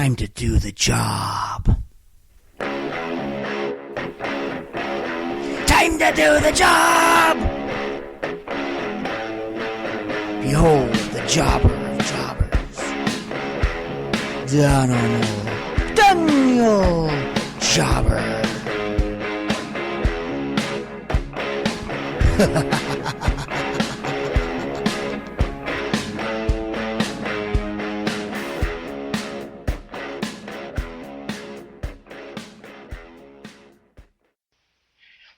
Time to do the job. Time to do the job! Behold the jobber of jobbers. Daniel Jobber.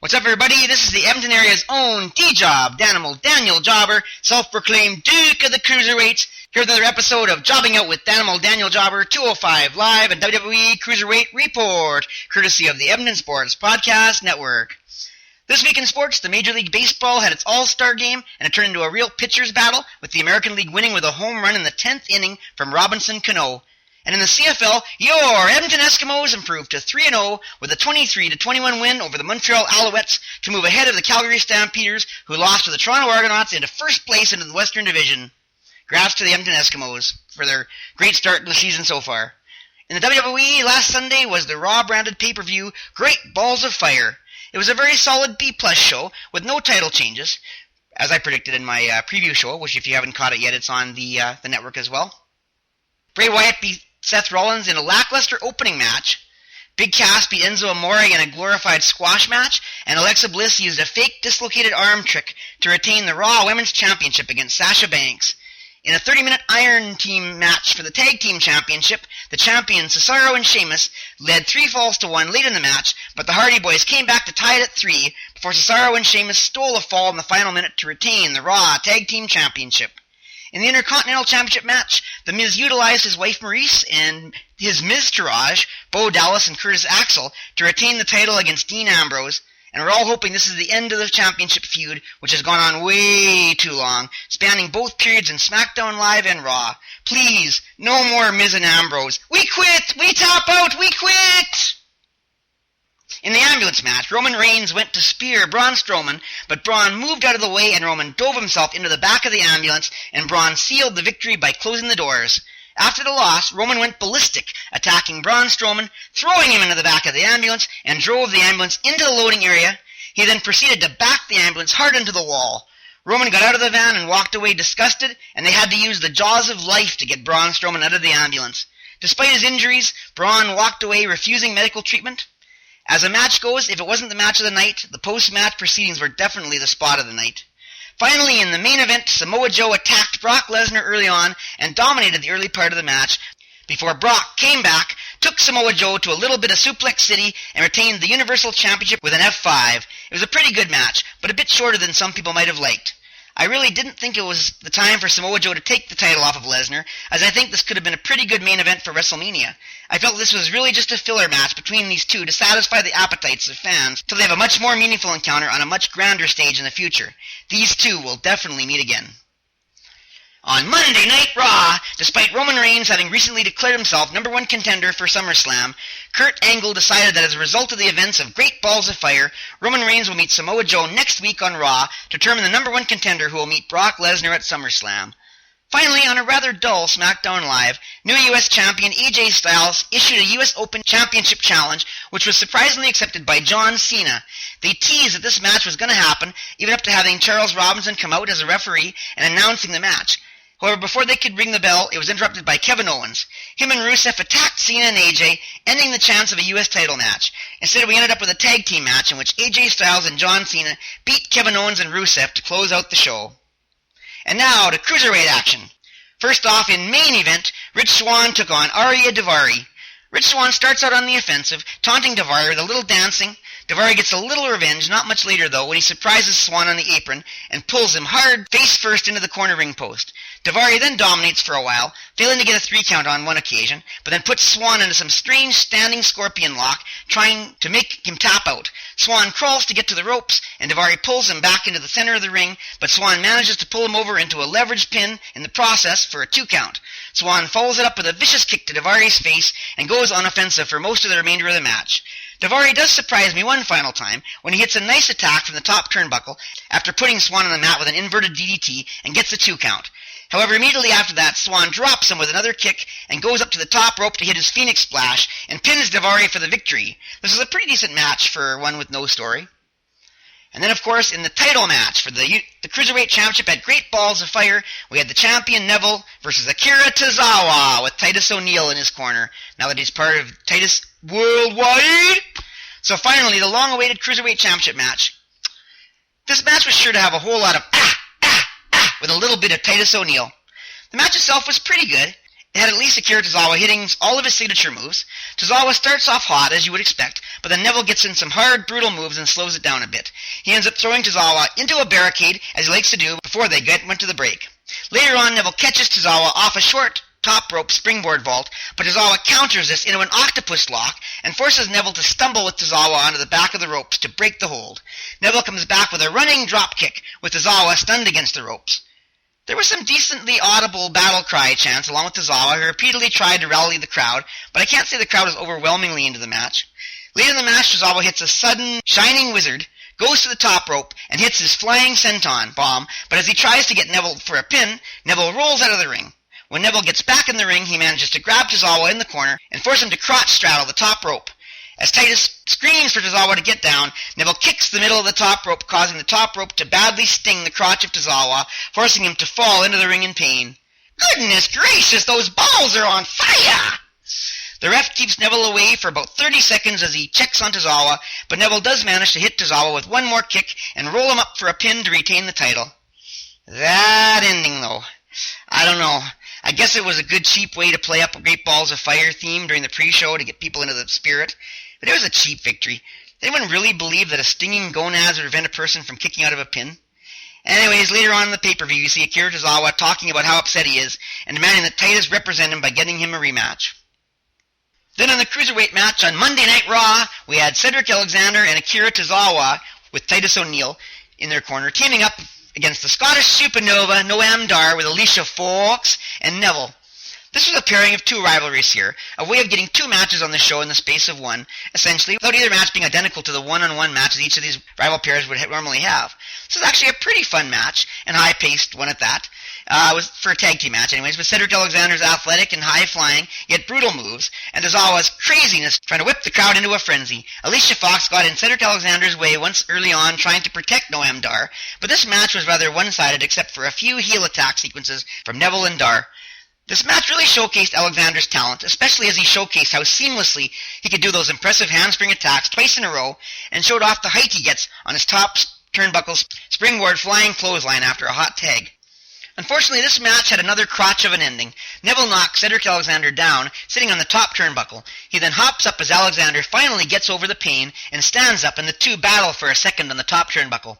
What's up, everybody? This is the Edmonton area's own D-Job, Daniel Jobber, self-proclaimed Duke of the Cruiserweights. Here's another episode of Jobbing Out with Daniel Jobber, 205 Live and WWE Cruiserweight Report, courtesy of the Edmonton Sports Podcast Network. This week in sports, the Major League Baseball had its All-Star game, and it turned into a real pitcher's battle, with the American League winning with a home run in the 10th inning from Robinson Cano. And in the CFL, your Edmonton Eskimos improved to 3-0 with a 23-21 win over the Montreal Alouettes to move ahead of the Calgary Stampeders, who lost to the Toronto Argonauts into first place into the Western Division. Congrats to the Edmonton Eskimos for their great start to the season so far. In the WWE, last Sunday was the Raw-branded pay-per-view Great Balls of Fire. It was a very solid B-plus show with no title changes, as I predicted in my preview show, which if you haven't caught it yet, it's on the network as well. Bray Wyatt beat Seth Rollins in a lackluster opening match. Big Cass beat Enzo Amore in a glorified squash match, and Alexa Bliss used a fake dislocated arm trick to retain the Raw Women's Championship against Sasha Banks. In a 30-minute Iron Team match for the Tag Team Championship, the champions Cesaro and Sheamus led 3-1 late in the match, but the Hardy Boys came back to tie it at 3 before Cesaro and Sheamus stole a fall in the final minute to retain the Raw Tag Team Championship. In the Intercontinental Championship match, The Miz utilized his wife Maurice and his Miztourage, Bo Dallas and Curtis Axel, to retain the title against Dean Ambrose, and we're all hoping this is the end of the championship feud, which has gone on way too long, spanning both periods in SmackDown Live and Raw. Please, no more Miz and Ambrose. We quit! We tap out! We quit! In the ambulance match, Roman Reigns went to spear Braun Strowman, but Braun moved out of the way and Roman dove himself into the back of the ambulance, and Braun sealed the victory by closing the doors. After the loss, Roman went ballistic, attacking Braun Strowman, throwing him into the back of the ambulance, and drove the ambulance into the loading area. He then proceeded to back the ambulance hard into the wall. Roman got out of the van and walked away disgusted, and they had to use the jaws of life to get Braun Strowman out of the ambulance. Despite his injuries, Braun walked away refusing medical treatment. As the match goes, if it wasn't the match of the night, the post-match proceedings were definitely the spot of the night. Finally, in the main event, Samoa Joe attacked Brock Lesnar early on and dominated the early part of the match before Brock came back, took Samoa Joe to a little bit of Suplex City, and retained the Universal Championship with an F5. It was a pretty good match, but a bit shorter than some people might have liked. I really didn't think it was the time for Samoa Joe to take the title off of Lesnar, as I think this could have been a pretty good main event for WrestleMania. I felt this was really just a filler match between these two to satisfy the appetites of fans till they have a much more meaningful encounter on a much grander stage in the future. These two will definitely meet again. On Monday Night Raw, despite Roman Reigns having recently declared himself #1 contender for SummerSlam, Kurt Angle decided that as a result of the events of Great Balls of Fire, Roman Reigns will meet Samoa Joe next week on Raw to determine the #1 contender who will meet Brock Lesnar at SummerSlam. Finally, on a rather dull SmackDown Live, new U.S. champion AJ Styles issued a U.S. Open Championship challenge, which was surprisingly accepted by John Cena. They teased that this match was going to happen, even up to having Charles Robinson come out as a referee and announcing the match. However, before they could ring the bell, it was interrupted by Kevin Owens. Him and Rusev attacked Cena and AJ, ending the chance of a U.S. title match. Instead, we ended up with a tag team match in which AJ Styles and John Cena beat Kevin Owens and Rusev to close out the show. And now to Cruiserweight action. First off, in main event, Rich Swann took on Arya Daivari. Rich Swann starts out on the offensive, taunting Daivari with a little dancing. Daivari gets a little revenge, not much later though, when he surprises Swann on the apron and pulls him hard face first into the corner ring post. Daivari then dominates for a while, failing to get a 3 count on one occasion, but then puts Swann into some strange standing scorpion lock, trying to make him tap out. Swann crawls to get to the ropes, and Daivari pulls him back into the center of the ring, but Swann manages to pull him over into a leverage pin in the process for a 2 count. Swann follows it up with a vicious kick to Daivari's face and goes unoffensive for most of the remainder of the match. Daivari does surprise me one final time when he hits a nice attack from the top turnbuckle after putting Swann on the mat with an inverted DDT and gets a 2 count. However, immediately after that, Swan drops him with another kick and goes up to the top rope to hit his Phoenix Splash and pins Daivari for the victory. This is a pretty decent match for one with no story. And then, of course, in the title match for the Cruiserweight Championship at Great Balls of Fire, we had the champion Neville versus Akira Tozawa with Titus O'Neil in his corner, now that he's part of Titus Worldwide. So finally, the long-awaited Cruiserweight Championship match. This match was sure to have a whole lot of with a little bit of Titus O'Neil. The match itself was pretty good. It had at least Akira Tozawa hitting all of his signature moves. Tozawa starts off hot, as you would expect, but then Neville gets in some hard, brutal moves and slows it down a bit. He ends up throwing Tozawa into a barricade, as he likes to do, before they went to the break. Later on, Neville catches Tozawa off a short top rope springboard vault, but Tozawa counters this into an octopus lock and forces Neville to stumble with Tozawa onto the back of the ropes to break the hold. Neville comes back with a running drop kick, with Tozawa stunned against the ropes. There was some decently audible battle cry chants along with Tozawa, who repeatedly tried to rally the crowd, but I can't say the crowd was overwhelmingly into the match. Later in the match, Tozawa hits a sudden shining wizard, goes to the top rope, and hits his flying senton bomb, but as he tries to get Neville for a pin, Neville rolls out of the ring. When Neville gets back in the ring, he manages to grab Tozawa in the corner and force him to crotch straddle the top rope. As Titus screams for Tozawa to get down, Neville kicks the middle of the top rope, causing the top rope to badly sting the crotch of Tozawa, forcing him to fall into the ring in pain. Goodness gracious, those balls are on fire! The ref keeps Neville away for about 30 seconds as he checks on Tozawa, but Neville does manage to hit Tozawa with one more kick and roll him up for a pin to retain the title. That ending, though. I don't know. I guess it was a good cheap way to play up a Great Balls of Fire theme during the pre-show to get people into the spirit. But it was a cheap victory. Did anyone really believe that a stinging gonad would prevent a person from kicking out of a pin? Anyways, later on in the pay-per-view, you see Akira Tozawa talking about how upset he is and demanding that Titus represent him by getting him a rematch. Then in the Cruiserweight match on Monday Night Raw, we had Cedric Alexander and Akira Tozawa with Titus O'Neil in their corner, teaming up against the Scottish Supernova Noam Darr with Alicia Fox and Neville. This was a pairing of two rivalries here, a way of getting two matches on the show in the space of one, essentially, without either match being identical to the one-on-one matches each of these rival pairs would normally have. This was actually a pretty fun match, and high-paced one at that. It was for a tag team match anyways, but Cedric Alexander's athletic and high-flying, yet brutal moves, and Tozawa's craziness trying to whip the crowd into a frenzy. Alicia Fox got in Cedric Alexander's way once early on trying to protect Noam Darr, but this match was rather one-sided except for a few heel attack sequences from Neville and Darr. This match really showcased Alexander's talent, especially as he showcased how seamlessly he could do those impressive handspring attacks twice in a row, and showed off the height he gets on his top turnbuckle springboard flying clothesline after a hot tag. Unfortunately, this match had another crotch of an ending. Neville knocks Cedric Alexander down, sitting on the top turnbuckle. He then hops up as Alexander finally gets over the pain and stands up, and the two battle for a second on the top turnbuckle.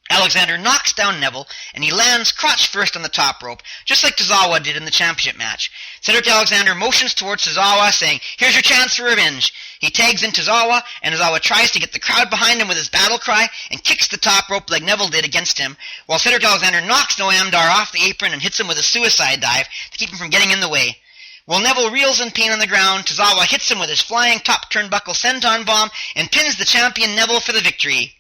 Alexander knocks down Neville, and he lands crotch first on the top rope, just like Tozawa did in the championship match. Cedric Alexander motions towards Tozawa, saying, "Here's your chance for revenge." He tags in Tozawa, and Tozawa tries to get the crowd behind him with his battle cry, and kicks the top rope like Neville did against him, while Cedric Alexander knocks Noam Darr off the apron and hits him with a suicide dive to keep him from getting in the way. While Neville reels in pain on the ground, Tozawa hits him with his flying top turnbuckle senton bomb, and pins the champion Neville for the victory.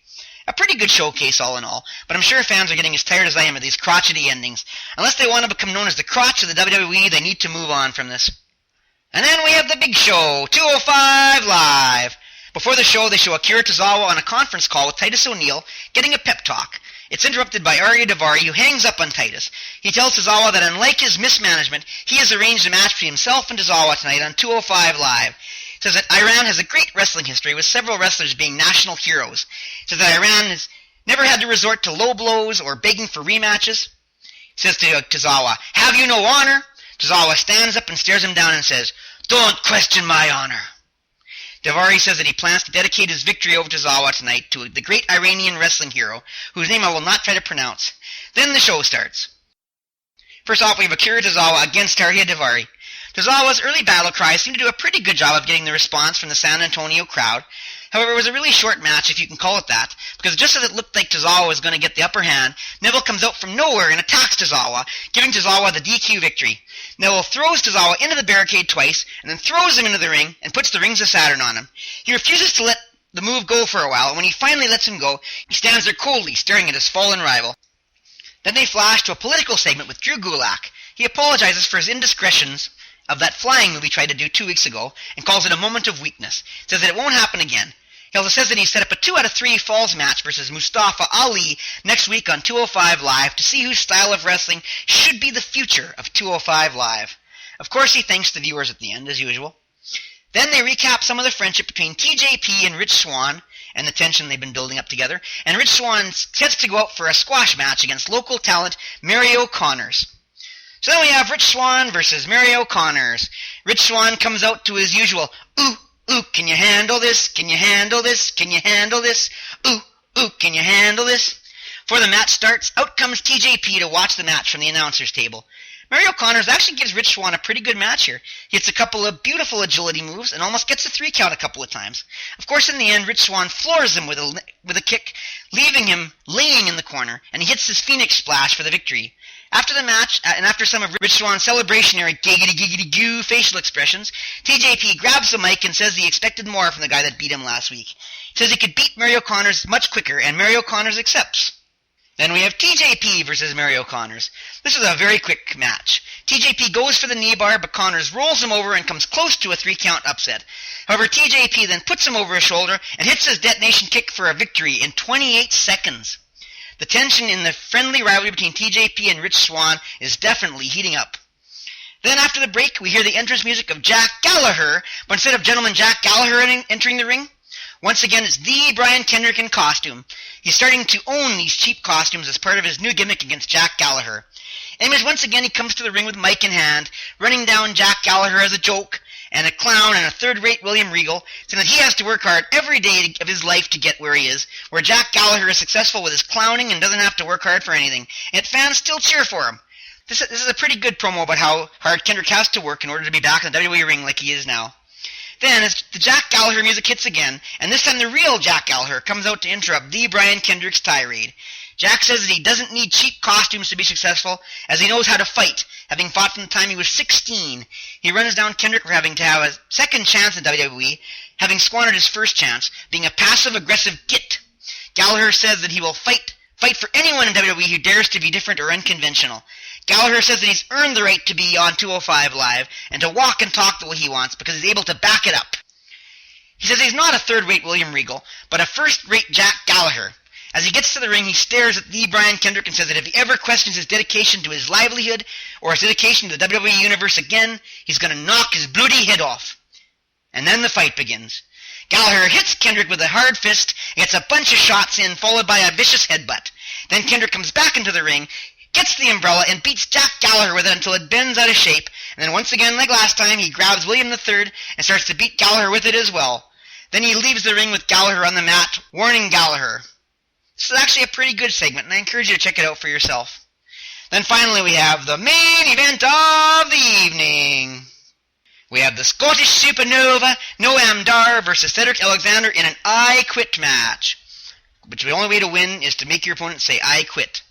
A pretty good showcase all in all, but I'm sure fans are getting as tired as I am of these crotchety endings. Unless they want to become known as the crotch of the WWE, they need to move on from this. And then we have the big show, 205 Live. Before the show, they show Akira Tozawa on a conference call with Titus O'Neil, getting a pep talk. It's interrupted by Arya Daivari, who hangs up on Titus. He tells Tozawa that unlike his mismanagement, he has arranged a match between himself and Tozawa tonight on 205 Live. Says that Iran has a great wrestling history, with several wrestlers being national heroes. Says that Iran has never had to resort to low blows or begging for rematches. Says to Tozawa, "Have you no honor?" Tozawa stands up and stares him down and says, "Don't question my honor." Daivari says that he plans to dedicate his victory over Tozawa tonight to the great Iranian wrestling hero, whose name I will not try to pronounce. Then the show starts. First off, we have Akira Tozawa against Arya Daivari. Tozawa's early battle cries seem to do a pretty good job of getting the response from the San Antonio crowd. However, it was a really short match, if you can call it that, because just as it looked like Tozawa was going to get the upper hand, Neville comes out from nowhere and attacks Tozawa, giving Tozawa the DQ victory. Neville throws Tozawa into the barricade twice, and then throws him into the ring and puts the Rings of Saturn on him. He refuses to let the move go for a while, and when he finally lets him go, he stands there coldly, staring at his fallen rival. Then they flash to a political segment with Drew Gulak. He apologizes for his indiscretions of that flying move he tried to do 2 weeks ago and calls it a moment of weakness. Says that it won't happen again. He also says that he set up a 2 out of 3 falls match versus Mustafa Ali next week on 205 Live to see whose style of wrestling should be the future of 205 Live. Of course, he thanks the viewers at the end, as usual. Then they recap some of the friendship between TJP and Rich Swann and the tension they've been building up together, and Rich Swann sets to go out for a squash match against local talent Mario Connors. So then we have Rich Swann versus Mario Connors. Rich Swann comes out to his usual, ooh, ooh, can you handle this? Can you handle this? Can you handle this? Ooh, ooh, can you handle this? Before the match starts, out comes TJP to watch the match from the announcer's table. Mario Connors actually gives Rich Swann a pretty good match here. He hits a couple of beautiful agility moves and almost gets a 3 count a couple of times. Of course, in the end, Rich Swann floors him with a kick, leaving him laying in the corner, and he hits his Phoenix Splash for the victory. After the match, and after some of Rich Swann's celebrationary giggity-giggity-goo facial expressions, TJP grabs the mic and says he expected more from the guy that beat him last week. He says he could beat Mario Connors much quicker, and Mario Connors accepts. Then we have TJP versus Mario Connors. This is a very quick match. TJP goes for the knee bar, but Connors rolls him over and comes close to a 3 count upset. However, TJP then puts him over his shoulder and hits his detonation kick for a victory in 28 seconds. The tension in the friendly rivalry between TJP and Rich Swann is definitely heating up. Then after the break, we hear the entrance music of Jack Gallagher, but instead of Gentleman Jack Gallagher entering the ring, once again it's the Brian Kendrick in costume. He's starting to own these cheap costumes as part of his new gimmick against Jack Gallagher. Anyways, once again he comes to the ring with mic in hand, running down Jack Gallagher as a joke, and a clown and a third-rate William Regal, saying that he has to work hard every day of his life to get where he is, where Jack Gallagher is successful with his clowning and doesn't have to work hard for anything, and fans still cheer for him. This is a pretty good promo about how hard Kendrick has to work in order to be back in the WWE ring like he is now. Then, as the Jack Gallagher music hits again, and this time the real Jack Gallagher comes out to interrupt the Brian Kendrick's tirade. Jack says that he doesn't need cheap costumes to be successful, as he knows how to fight, having fought from the time he was 16. He runs down Kendrick for having to have a second chance in WWE, having squandered his first chance, being a passive-aggressive git. Gallagher says that he will fight for anyone in WWE who dares to be different or unconventional. Gallagher says that he's earned the right to be on 205 Live and to walk and talk the way he wants because he's able to back it up. He says he's not a third-rate William Regal, but a first-rate Jack Gallagher. As he gets to the ring, he stares at the Brian Kendrick and says that if he ever questions his dedication to his livelihood or his dedication to the WWE Universe again, he's going to knock his bloody head off. And then the fight begins. Gallagher hits Kendrick with a hard fist, gets a bunch of shots in, followed by a vicious headbutt. Then Kendrick comes back into the ring, gets the umbrella, and beats Jack Gallagher with it until it bends out of shape. And then once again, like last time, he grabs William III and starts to beat Gallagher with it as well. Then he leaves the ring with Gallagher on the mat, warning Gallagher. This is actually a pretty good segment, and I encourage you to check it out for yourself. Then finally we have the main event of the evening. We have the Scottish Supernova, Noam Darr versus Cedric Alexander in an I Quit match. Which the only way to win is to make your opponent say, I quit.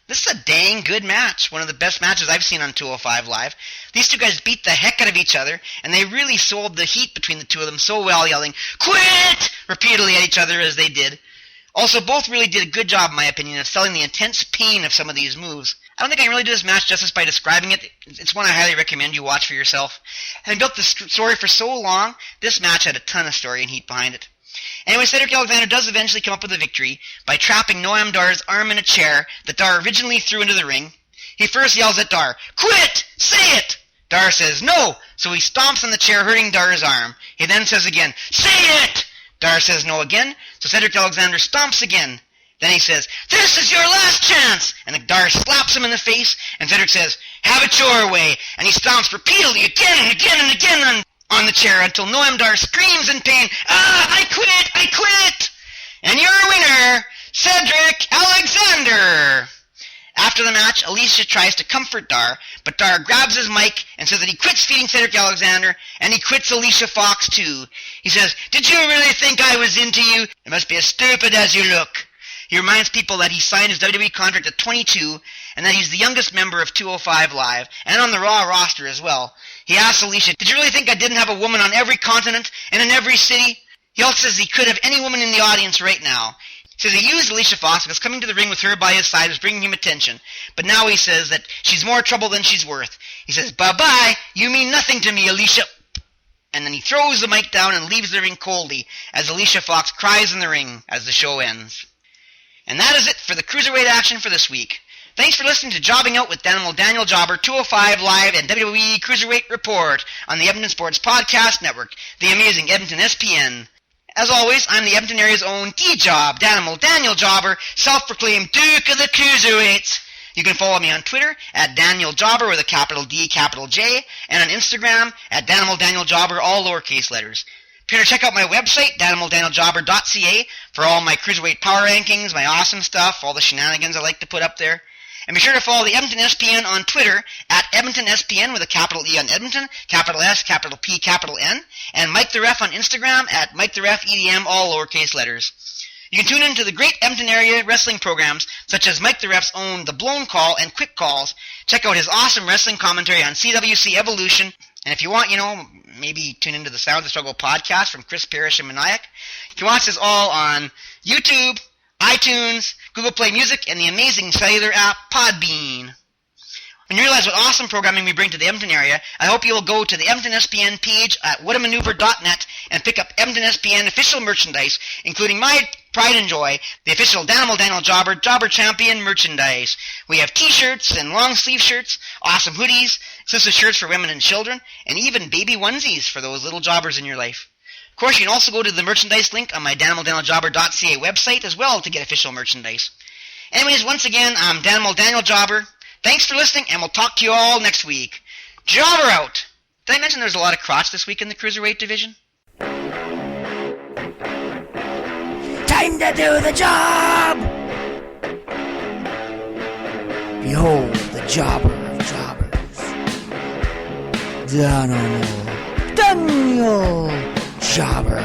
This is a dang good match. One of the best matches I've seen on 205 Live. These two guys beat the heck out of each other, and they really sold the heat between the two of them so well, yelling, quit! Repeatedly at each other as they did. Also, both really did a good job, in my opinion, of selling the intense pain of some of these moves. I don't think I can really do this match justice by describing it. It's one I highly recommend you watch for yourself. Having built the story for so long, this match had a ton of story and heat behind it. Anyway, Cedric Alexander does eventually come up with a victory by trapping Noam Darr's arm in a chair that Darr originally threw into the ring. He first yells at Darr, quit! Say it! Darr says no, so he stomps on the chair, hurting Darr's arm. He then says again, say it! Darr says no again, so Cedric Alexander stomps again. Then he says, this is your last chance! And Darr slaps him in the face, and Cedric says, have it your way! And he stomps repeatedly again and again and again on the chair until Noam Darr screams in pain, I quit! I quit! And your winner, Cedric Alexander! After the match, Alicia tries to comfort Darr, but Darr grabs his mic and says that he quits feeding Cedric Alexander, and he quits Alicia Fox too. He says, did you really think I was into you? It must be as stupid as you look. He reminds people that he signed his WWE contract at 22, and that he's the youngest member of 205 Live, and on the Raw roster as well. He asks Alicia, did you really think I didn't have a woman on every continent and in every city? He also says he could have any woman in the audience right now. He says he used Alicia Fox because coming to the ring with her by his side was bringing him attention, but now he says that she's more trouble than she's worth. He says, "Bye-bye, you mean nothing to me, Alicia." And then he throws the mic down and leaves the ring coldly as Alicia Fox cries in the ring as the show ends. And that is it for the Cruiserweight action for this week. Thanks for listening to Jobbing Out with Daniel Jobber, 205 Live and WWE Cruiserweight Report on the Edmonton Sports Podcast Network, the amazing Edmonton SPN. As always, I'm the Edmonton area's own D-Job, Daniel Jobber, self-proclaimed Duke of the Cruiserweights. You can follow me on Twitter at Daniel Jobber with a capital D, capital J, and on Instagram at Daniel Jobber, all lowercase letters. Be sure to check out my website, DanimalDanielJobber.ca, for all my Cruiserweight power rankings, my awesome stuff, all the shenanigans I like to put up there. And be sure to follow the Edmonton SPN on Twitter at Edmonton SPN with a capital E on Edmonton, capital S, capital P, capital N, and Mike the Ref on Instagram at Mike the Ref EDM, all lowercase letters. You can tune in to the great Edmonton area wrestling programs such as Mike the Ref's own The Blown Call and Quick Calls. Check out his awesome wrestling commentary on CWC Evolution. And if you want, maybe tune into the Sound of the Struggle podcast from Chris Parrish and Maniac. You can watch this all on YouTube, iTunes, Google Play Music, and the amazing cellular app Podbean. When you realize what awesome programming we bring to the Edmonton area, I hope you will go to the Edmonton SPN page at whatamaneuver.net and pick up Edmonton SPN official merchandise, including my pride and joy, the official Daniel Jobber Champion merchandise. We have t-shirts and long sleeve shirts, awesome hoodies, exclusive shirts for women and children, and even baby onesies for those little jobbers in your life. Of course, you can also go to the merchandise link on my DanimalDanielJobber.ca website as well to get official merchandise. Anyways, once again, I'm Daniel Jobber. Thanks for listening, and we'll talk to you all next week. Jobber out! Did I mention there's a lot of crotch this week in the Cruiserweight division? Time to do the job! Behold the jobber of jobbers. Daniel Jobber.